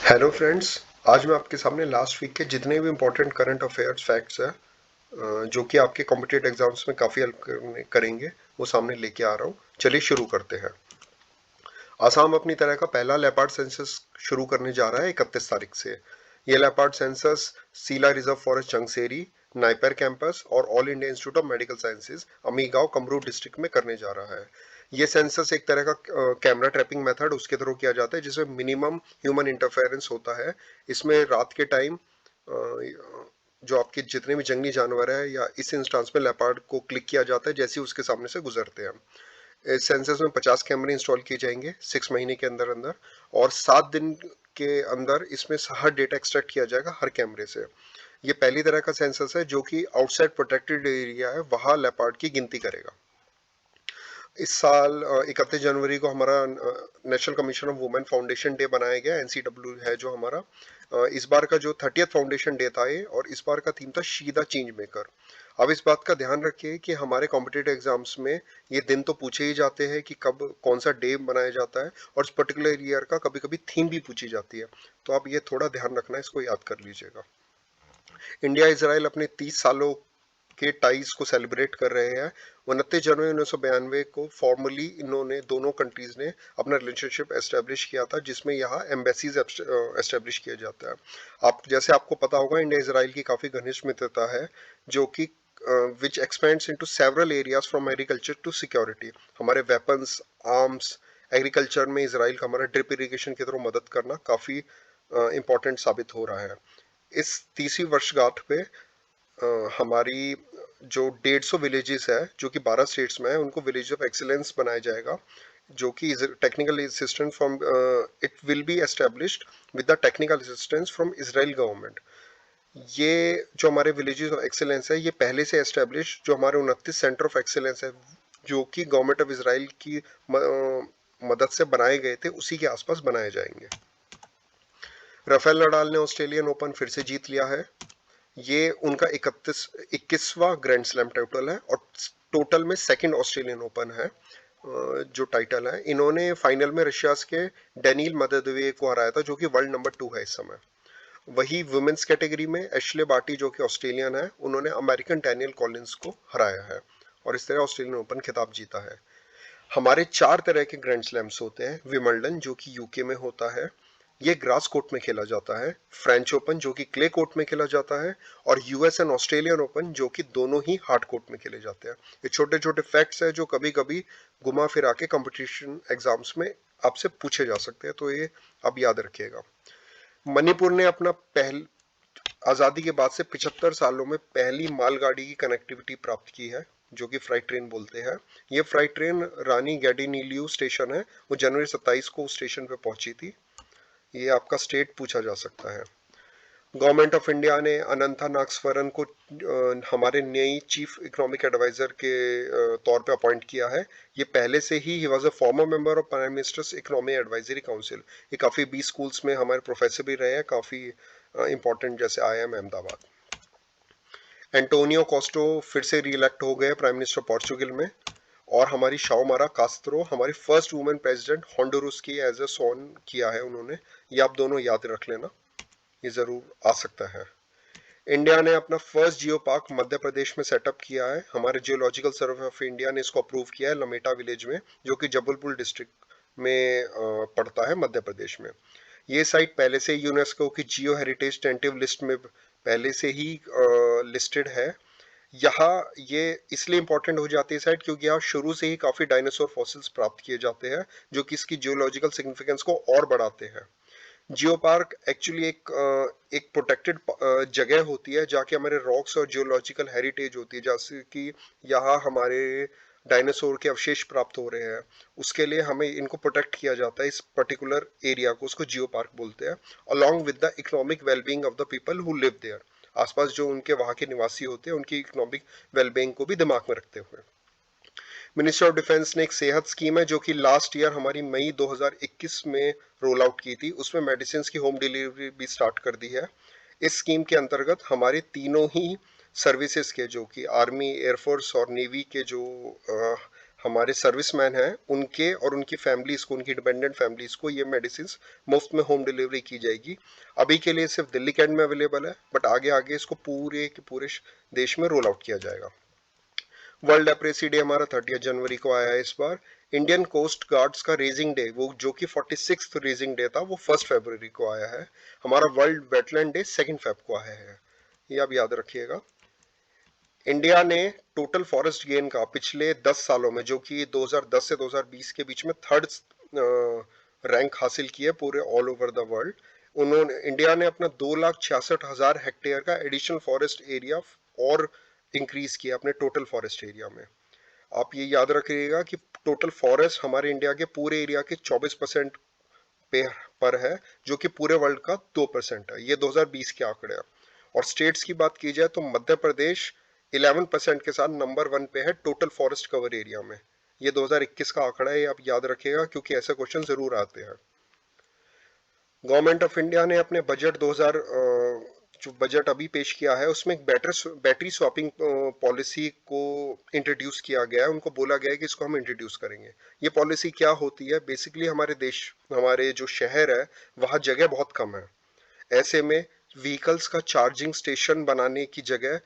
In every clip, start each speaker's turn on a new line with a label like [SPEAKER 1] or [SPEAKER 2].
[SPEAKER 1] Hello friends. आज मैं आपके सामने लास्ट वीक के जितने भी इम्पोर्टेंट करंट अफेयर्स फैक्ट्स हैं जो कि आपके कॉम्पिटिटिव एग्जाम्स में काफ़ी हेल्प करेंगे, वो सामने लेके आ रहा हूँ। चलिए शुरू करते हैं। असम अपनी तरह का पहला लेपर्ड सेंसस शुरू करने जा रहा है 31 तारीख से। ये leopard census Sila reserve forest Changsari, NIPER campus और all India Institute of Medical Sciences Amingaon Kamrup district में करने जा रहा है। ये सेंसस एक तरह का कैमरा ट्रैपिंग मेथड उसके थ्रू किया जाता है जिसमें मिनिमम ह्यूमन इंटरफेरेंस होता है। इसमें रात के टाइम जो आपके जितने भी जंगली जानवर है या इस इंस्टांस में लेपर्ड को क्लिक किया जाता है जैसे ही उसके सामने से गुजरते हैं। इस सेंसस में 50 कैमरे इंस्टॉल किए जाएंगे 6 महीने के अंदर अंदर, और 7 दिन के अंदर इसमें हर डेटा एक्सट्रैक्ट किया जाएगा हर कैमरे से। ये पहली तरह का सेंसस है जो कि आउटसाइड प्रोटेक्टेड एरिया है वहां लेपर्ड की गिनती करेगा। इस साल 31 जनवरी को हमारा national commission of women foundation day बनाया गया, एनसीडब्ल्यू है जो हमारा। इस बार का जो 30th फाउंडेशन डे था ये, और इस बार का थीम था शी द चेंज मेकर। अब इस बात का ध्यान रखिए कि हमारे कॉम्पिटेटिव एग्जाम्स में ये दिन तो पूछे ही जाते हैं कि कब कौन सा डे बनाया जाता है, और इस पर्टिकुलर ईयर का कभी कभी थीम भी पूछी जाती है। तो आप ये थोड़ा ध्यान रखना, इसको याद कर लीजिएगा। इंडिया इसराइल अपने 30 सालों के टाइज को सेलिब्रेट कर रहे हैं। 29 जनवरी 1992 को फॉर्मली इन्होंने दोनों कंट्रीज ने अपना रिलेशनशिप एस्टेब्लिश किया था, जिसमें यहाँ एम्बेसीज एस्टेब्लिश किया जाता है। आप जैसे आपको पता होगा, इंडिया इसराइल की काफ़ी घनिष्ठ मित्रता है जो कि which expands into several areas from agriculture to security. हमारे वेपन्स, आर्म्स, एग्रीकल्चर में इसराइल का हमारा ड्रिप इरिगेशन के थ्रू मदद करना काफ़ी इंपॉर्टेंट साबित हो रहा है। इस 30वीं वर्षगांठ पे हमारी जो 150 विलेजेस है जो कि 12 स्टेट्स में है, उनको विलेज ऑफ एक्सीलेंस बनाया जाएगा, जो कि technical assistance from it will be established with the technical assistance from Israel government. ये जो हमारे विलेजेस ऑफ एक्सीलेंस है, ये पहले से एस्टेब्लिश जो हमारे 29 सेंटर ऑफ एक्सीलेंस है जो कि गवर्नमेंट ऑफ इसराइल की मदद से बनाए गए थे, उसी के आसपास बनाए जाएंगे। राफेल नडाल ने ऑस्ट्रेलियन ओपन फिर से जीत लिया है। ये उनका 21वां ग्रैंड स्लैम टाइटल है, और टोटल में सेकंड ऑस्ट्रेलियन ओपन है जो टाइटल है। इन्होंने फाइनल में रशिया के डेनिल मेदवेदेव को हराया था जो कि वर्ल्ड नंबर 2 है इस समय। वही वुमेन्स कैटेगरी में एशले बार्टी जो कि ऑस्ट्रेलियन है, उन्होंने अमेरिकन डैनियल कॉलिंस को हराया है, और इस तरह ऑस्ट्रेलियन ओपन खिताब जीता है। हमारे 4 तरह के ग्रैंड स्लैम्स होते हैं। विमल्डन जो कि यूके में होता है, ये ग्रास कोर्ट में खेला जाता है। फ्रेंच ओपन जो कि क्ले कोर्ट में खेला जाता है, और यूएस एंड ऑस्ट्रेलियन ओपन जो कि दोनों ही हार्ड कोर्ट में खेले जाते हैं। ये छोटे छोटे फैक्ट्स हैं जो कभी कभी घुमा फिरा के कंपटीशन एग्जाम्स में आपसे पूछे जा सकते हैं, तो ये आप याद रखिएगा। मणिपुर ने अपना पहल आज़ादी के बाद से 75 सालों में पहली मालगाड़ी की कनेक्टिविटी प्राप्त की है, जो कि फ्राइट ट्रेन बोलते हैं। ये फ्राइट ट्रेन रानी गैडिनीलियो स्टेशन है, वो जनवरी 27 को उस स्टेशन पे पहुंची थी। ये आपका स्टेट पूछा जा सकता है। गवर्नमेंट ऑफ इंडिया ने अनंता नागस्वरन को हमारे नई चीफ इकोनॉमिक एडवाइजर के तौर पे अपॉइंट किया है। ये पहले से he was a former member of prime ministers economic advisory council. ये काफ़ी 20 स्कूल्स में हमारे प्रोफेसर भी रहे हैं, काफ़ी इंपॉर्टेंट, जैसे IIM अहमदाबाद। एंटोनियो कोस्टो फिर से री इलेक्ट हो गए प्राइम मिनिस्टर पोर्चुगल में, और हमारी शाओमारा कास्त्रो हमारी फर्स्ट वुमेन प्रेसिडेंट हॉन्डुरस की एज ए सोन किया है उन्होंने। ये आप दोनों याद रख लेना, ये जरूर आ सकता है। इंडिया ने अपना first geo park Madhya Pradesh में सेटअप किया है। हमारे जियोलॉजिकल सर्वे ऑफ इंडिया ने इसको अप्रूव किया है लमेटा विलेज में, जो कि जबलपुर डिस्ट्रिक्ट में पड़ता है मध्य प्रदेश में। ये साइट पहले से यूनेस्को की जियो हेरिटेज टेंटिव लिस्ट में पहले से ही लिस्टेड है। यहाँ ये इसलिए इंपॉर्टेंट हो जाती है साइट क्योंकि यहाँ शुरू से ही काफी डायनासोर फॉसिल्स प्राप्त किए जाते हैं, जो कि इसकी जियोलॉजिकल सिग्निफिकेंस को और बढ़ाते हैं। जियो पार्क एक्चुअली एक प्रोटेक्टेड जगह होती है जहाँ के हमारे रॉक्स और जियोलॉजिकल हेरिटेज होती है, जैसे कि यहाँ हमारे डायनासोर के अवशेष प्राप्त हो रहे हैं। उसके लिए हमें इनको प्रोटेक्ट किया जाता है, इस पर्टिकुलर एरिया को, उसको जियो पार्क बोलते हैं। Along with the economic wellbeing of the people who live there, आसपास जो उनके वहाँ के निवासी होते हैं उनकी इकोनॉमिक वेलबींग को भी दिमाग में रखते हुए। मिनिस्ट्री ऑफ डिफेंस ने एक सेहत स्कीम है जो कि लास्ट ईयर हमारी मई 2021 में रोल आउट की थी, उसमें मेडिसिन की होम डिलीवरी भी स्टार्ट कर दी है। इस स्कीम के अंतर्गत हमारे तीनों ही सर्विसेज के, जो कि आर्मी, एयरफोर्स और नेवी के जो हमारे सर्विसमैन हैं उनके और उनकी फैमिलीज को, उनकी डिपेंडेंट फैमिलीज को ये मेडिसिन मुफ्त में होम डिलीवरी की जाएगी। अभी के लिए सिर्फ दिल्ली कैंट में अवेलेबल है, बट आगे आगे इसको पूरे के पूरे देश में रोल आउट किया जाएगा। वर्ल्ड लेप्रेसी डे हमारा 30 जनवरी को आया है इस बार। इंडियन कोस्ट गार्ड्स का रेजिंग डे, वो जो कि 46th रेजिंग डे था, वो 1 फरवरी को आया है। हमारा वर्ल्ड वेटलैंड डे 2 फेब को आया है, ये आप याद रखिएगा। इंडिया ने टोटल फॉरेस्ट गेन का पिछले 10 सालों में, जो कि 2010 से 2020 के बीच में थर्ड रैंक हासिल किया पूरे all over the world. India ने अपना 2,66,000 हेक्टेयर का एडिशनल फॉरेस्ट एरिया और इंक्रीज किया अपने टोटल फॉरेस्ट एरिया में। आप ये याद रखिएगा कि टोटल फॉरेस्ट हमारे इंडिया के पूरे एरिया के 24% पे पर है, जो कि पूरे वर्ल्ड का 2% है। ये 2020 के आंकड़े हैं। और स्टेट्स की बात की जाए तो मध्य प्रदेश 11% के साथ नंबर 1 पे है टोटल फॉरेस्ट कवर एरिया में। ये 2021 का आंकड़ा है, आप याद रखिएगा क्योंकि ऐसे क्वेश्चन जरूर आते हैं। गवर्नमेंट ऑफ इंडिया ने अपने बजट 2000 जो बजट अभी पेश किया है उसमें एक बैटरी स्वैपिंग पॉलिसी को इंट्रोड्यूस किया गया है। उनको बोला गया है कि इसको हम इंट्रोड्यूस करेंगे। ये पॉलिसी क्या होती है? बेसिकली हमारे जो शहर है वहाँ जगह बहुत कम है। ऐसे में व्हीकल्स का चार्जिंग स्टेशन बनाने की जगह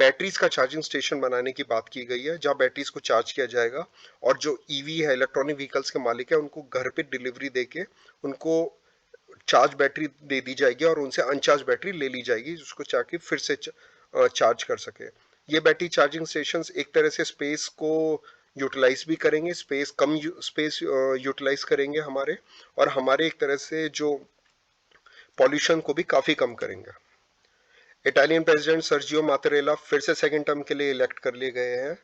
[SPEAKER 1] बैटरीज का चार्जिंग स्टेशन बनाने की बात की गई है, जहां बैटरीज को चार्ज किया जाएगा और जो ईवी है, इलेक्ट्रॉनिक व्हीकल्स के मालिक है, उनको घर पे डिलीवरी देके उनको चार्ज बैटरी दे दी जाएगी और उनसे अनचार्ज बैटरी ले ली जाएगी, जिसको चाहे फिर से चार्ज कर सके। ये बैटरी चार्जिंग स्टेशन एक तरह से स्पेस को यूटिलाइज भी करेंगे, स्पेस यूटिलाइज करेंगे हमारे, और हमारे एक तरह से जो पॉल्यूशन को भी काफी कम करेंगे। इटालियन प्रेसिडेंट सर्जियो मातरेला फिर से सेकंड टर्म के लिए इलेक्ट कर लिए गए हैं।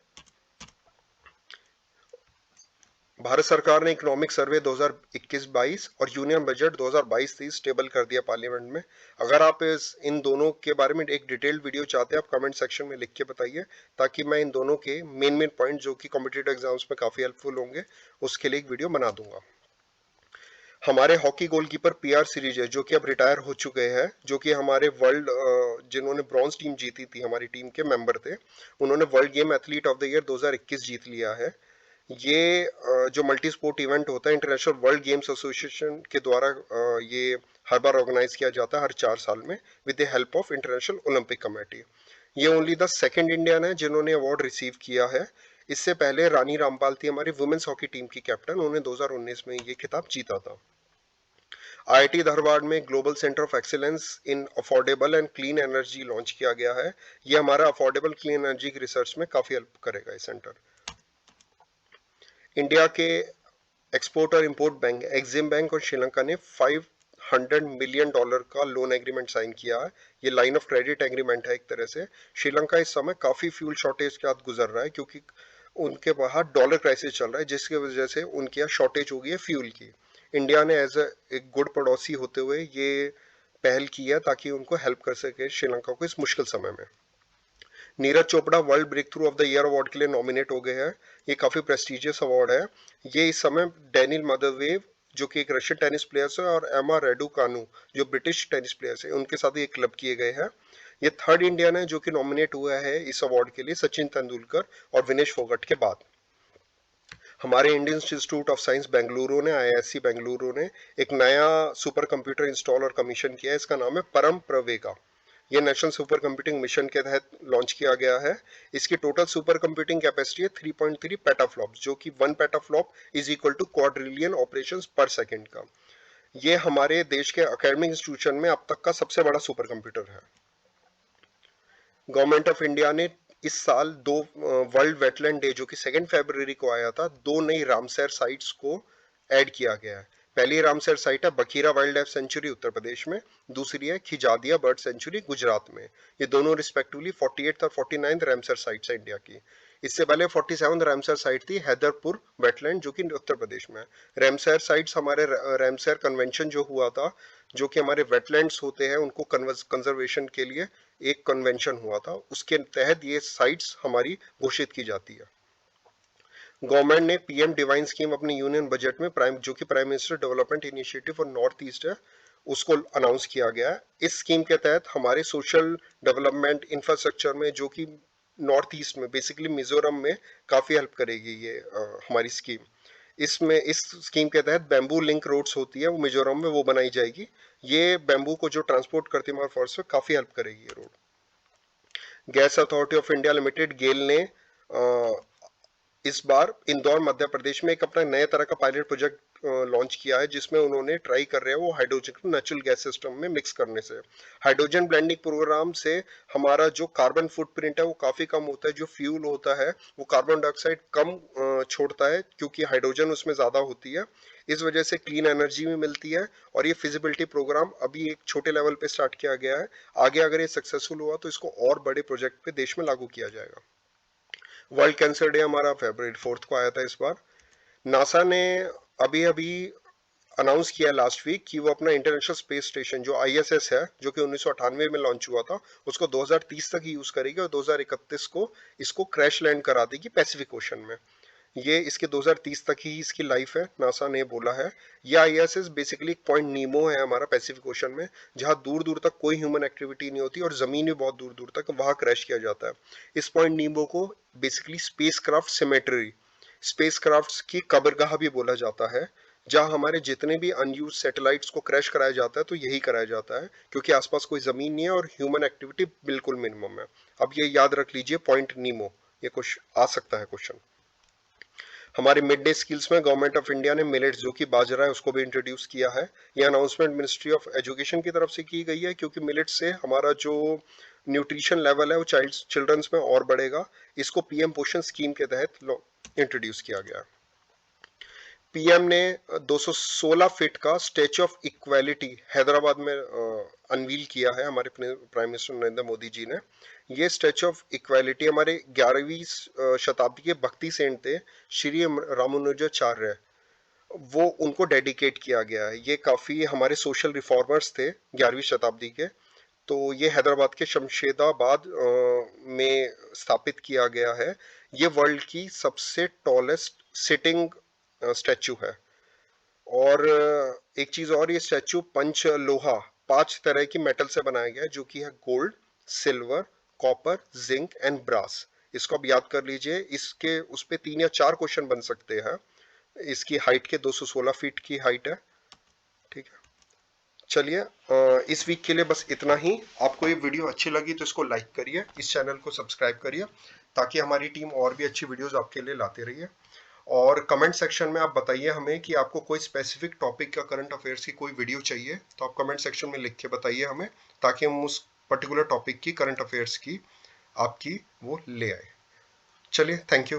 [SPEAKER 1] भारत सरकार ने इकोनॉमिक सर्वे 2021-22 और यूनियन बजट 2022-23 टेबल कर दिया पार्लियामेंट में। अगर आप इन दोनों के बारे में एक डिटेल्ड वीडियो चाहते हैं, आप कमेंट सेक्शन में लिख के बताइए, ताकि मैं इन दोनों के मेन पॉइंट जो कि कॉम्पिटिटिव एग्जाम्स में काफी हेल्पफुल होंगे, उसके लिए एक वीडियो बना दूंगा। हमारे हॉकी गोलकीपर पीआर सीरीज है, जो कि अब रिटायर हो चुके हैं, जो कि हमारे वर्ल्ड जिन्होंने ब्रॉन्ज टीम जीती थी, हमारी टीम के मेंबर थे, उन्होंने world game athlete of the year 2021 जीत लिया है। ये जो मल्टी स्पोर्ट इवेंट होता है इंटरनेशनल वर्ल्ड गेम्स एसोसिएशन के द्वारा, ये हर बार ऑर्गेनाइज किया जाता है हर 4 साल में with the help of international Olympic committee. ये ओनली द सेकंड इंडियन है जिन्होंने अवार्ड रिसीव किया है। इससे पहले रानी रामपाल थी हमारी वुमेन्स हॉकी टीम की कैप्टन, उन्होंने 2019 में ये खिताब जीता था। आईआईटी धारवाड़ में global centre of excellence in affordable and clean energy launch किया गया है। ये हमारा अफोर्डेबल क्लीन एनर्जी की रिसर्च में काफी हेल्प करेगा ये सेंटर। इंडिया के एक्सपोर्ट और इंपोर्ट बैंक एक्सिम बैंक और श्रीलंका ने $500 मिलियन का लोन एग्रीमेंट साइन किया है। ये लाइन ऑफ क्रेडिट एग्रीमेंट है एक तरह से। श्रीलंका इस समय काफी फ्यूल शॉर्टेज के साथ गुजर रहा है, क्योंकि उनके बाहर डॉलर क्राइसिस चल रहा है, जिसकी वजह से उनके यहाँ शॉर्टेज हो गई है फ्यूल की। इंडिया ने एज एक गुड पड़ोसी होते हुए ये पहल की है ताकि उनको हेल्प कर सके श्रीलंका को इस मुश्किल समय में। Neeraj Chopra world breakthrough of the year award के लिए नॉमिनेट हो गए हैं। ये काफी प्रेस्टिजियस अवार्ड है। ये इस समय डैनियल मेदवेदेव, जो कि एक रशियन टेनिस प्लेयर है, और एमा रेडुकानु, जो ब्रिटिश टेनिस प्लेयर है, उनके साथ ये क्लब किए गए हैं। ये थर्ड इंडियन है जो कि नॉमिनेट हुआ है इस अवार्ड के लिए, सचिन तेंदुलकर और विनेश फोगट के बाद। हमारे Indian institute of science Bengaluru ने, आईआईएससी बेंगलुरु ने एक नया सुपर कंप्यूटर इंस्टॉल और कमीशन किया है। इसका नाम है परम प्रवेगा। ये नेशनल सुपर कंप्यूटिंग मिशन के तहत लॉन्च किया गया है। इसकी टोटल सुपर कंप्यूटिंग कैपेसिटी है 3.3 पेटाफ्लॉप्स, जो कि 1 petaflop is equal to quadrillion operations per second का। ये हमारे देश के एकेडमिक इंस्टीट्यूशन में अब तक का सबसे बड़ा सुपर कंप्यूटर है। गवर्नमेंट ऑफ इंडिया ने इस साल दो वर्ल्ड वेटलैंड डे, जो कि 2 फरवरी को आया था, 2 नई रामसर साइट्स को ऐड किया गया है। पहली रामसर साइट है Bakhira wild life sanctuary Uttar Pradesh में, दूसरी है खिजादिया बर्ड सेंचुरी गुजरात में। ये दोनों रिस्पेक्टिवली 48th और 49th रामसर साइट्स है इंडिया की। इससे पहले 47th रामसर साइट थी हैदरपुर वेटलैंड, जो कि उत्तर प्रदेश में है। रामसर साइट्स हमारे रामसर कन्वेंशन जो हुआ था, जो कि हमारे वेटलैंड्स होते हैं उनको कंजर्वेशन के लिए एक कन्वेंशन हुआ था, उसके तहत ये साइट्स हमारी घोषित की जाती है। गवर्नमेंट ने पीएम डिवाइन स्कीम अपने यूनियन बजट में जो कि prime minister development initiative for north east है, उसको अनाउंस किया गया है। इस स्कीम के तहत हमारे सोशल डेवलपमेंट इंफ्रास्ट्रक्चर में जो कि नॉर्थ ईस्ट में, बेसिकली मिजोरम में काफ़ी हेल्प करेगी ये हमारी स्कीम। इसमें इस स्कीम के तहत बैम्बू लिंक रोड्स होती है वो मिजोरम में वो बनाई जाएगी। ये बैम्बू को जो ट्रांसपोर्ट करती है हमारे फॉरेस्ट में, काफ़ी हेल्प करेगी ये road. Gas Authority of India Limited GAIL ने इस बार इंदौर मध्य प्रदेश में एक अपना नए तरह का पायलट प्रोजेक्ट लॉन्च किया है, जिसमें उन्होंने ट्राई कर रहे हैं वो हाइड्रोजन को नेचुरल गैस सिस्टम में मिक्स करने से। हाइड्रोजन ब्लेंडिंग प्रोग्राम से हमारा जो कार्बन फुटप्रिंट है वो काफ़ी कम होता है। जो फ्यूल होता है वो कार्बन डाइऑक्साइड कम छोड़ता है, क्योंकि हाइड्रोजन उसमें ज़्यादा होती है। इस वजह से क्लीन एनर्जी भी मिलती है। और ये फिजिबिलिटी प्रोग्राम अभी एक छोटे लेवल पे स्टार्ट किया गया है। आगे अगर ये सक्सेसफुल हुआ तो इसको और बड़े प्रोजेक्ट पे देश में लागू किया जाएगा। वर्ल्ड कैंसर डे हमारा February 4 को आया था इस बार। नासा ने अभी अभी अनाउंस किया लास्ट वीक कि वो अपना इंटरनेशनल स्पेस स्टेशन जो ISS है, जो कि 1998 में लॉन्च हुआ था, उसको 2030 तक ही यूज करेगी और 2031 को इसको क्रैश लैंड करा देगी पैसिफिक ओशन में। ये इसके 2030 तक ही इसकी लाइफ है, नासा ने बोला है। ये ISS बेसिकली एक पॉइंट नीमो है हमारा पैसिफिक ओशन में, जहाँ दूर दूर तक कोई ह्यूमन एक्टिविटी नहीं होती और जमीन भी बहुत दूर दूर तक, वहाँ क्रैश किया जाता है। इस पॉइंट नीमो को बेसिकली स्पेसक्राफ्ट सिमेट्री, स्पेसक्राफ्ट्स की कब्रगाह भी बोला जाता है, जहाँ हमारे जितने भी अनयूज सैटेलाइट्स को क्रैश कराया जाता है तो यही कराया जाता है, क्योंकि आसपास कोई जमीन नहीं है और ह्यूमन एक्टिविटी बिल्कुल मिनिमम है। अब ये याद रख लीजिए पॉइंट नीमो, ये कुछ आ सकता है क्वेश्चन। हमारे मिड डे स्किल्स में गवर्नमेंट ऑफ इंडिया ने मिलेट्स, जो कि बाजरा है, उसको भी इंट्रोड्यूस किया है। ये अनाउंसमेंट मिनिस्ट्री ऑफ एजुकेशन की तरफ से की गई है, क्योंकि मिलेट्स से हमारा जो न्यूट्रिशन लेवल है वो चिल्ड्रंस में और बढ़ेगा। इसको PM पोषण स्कीम के तहत इंट्रोड्यूस किया गया है। PM ने 216 फीट का स्टैच्यू ऑफ इक्वालिटी हैदराबाद में अनवील किया है हमारे प्राइम मिनिस्टर नरेंद्र मोदी जी ने। ये स्टैच्यू ऑफ इक्वालिटी हमारे 11वीं शताब्दी के भक्ति सेंट थे श्री रामानुजाचार्य, वो उनको डेडिकेट किया गया है। ये काफ़ी हमारे सोशल रिफॉर्मर्स थे 11वीं शताब्दी के। तो ये हैदराबाद के शमशेदाबाद में स्थापित किया गया है। ये वर्ल्ड की सबसे टॉलेस्ट सिटिंग स्टैचू है। और एक चीज और, ये स्टैचू पंच लोहा, 5 तरह की मेटल से बनाया गया है, जो कि है gold, silver, copper, zinc and brass. इसको आप याद कर लीजिए। इसके उस पे 3 या 4 क्वेश्चन बन सकते हैं। इसकी हाइट के 216 फीट की हाइट है। ठीक है, चलिए इस वीक के लिए बस इतना ही। आपको ये वीडियो अच्छी लगी तो इसको लाइक करिए, इस चैनल को सब्सक्राइब करिए, ताकि हमारी टीम और भी अच्छी वीडियोस आपके लिए लाते रहिए। और कमेंट सेक्शन में आप बताइए हमें कि आपको कोई स्पेसिफिक टॉपिक का करंट अफेयर्स की कोई वीडियो चाहिए, तो आप कमेंट सेक्शन में लिख के बताइए हमें, ताकि हम उस पर्टिकुलर टॉपिक की करंट अफेयर्स की आपकी वो ले आए। चलिए, थैंक यू।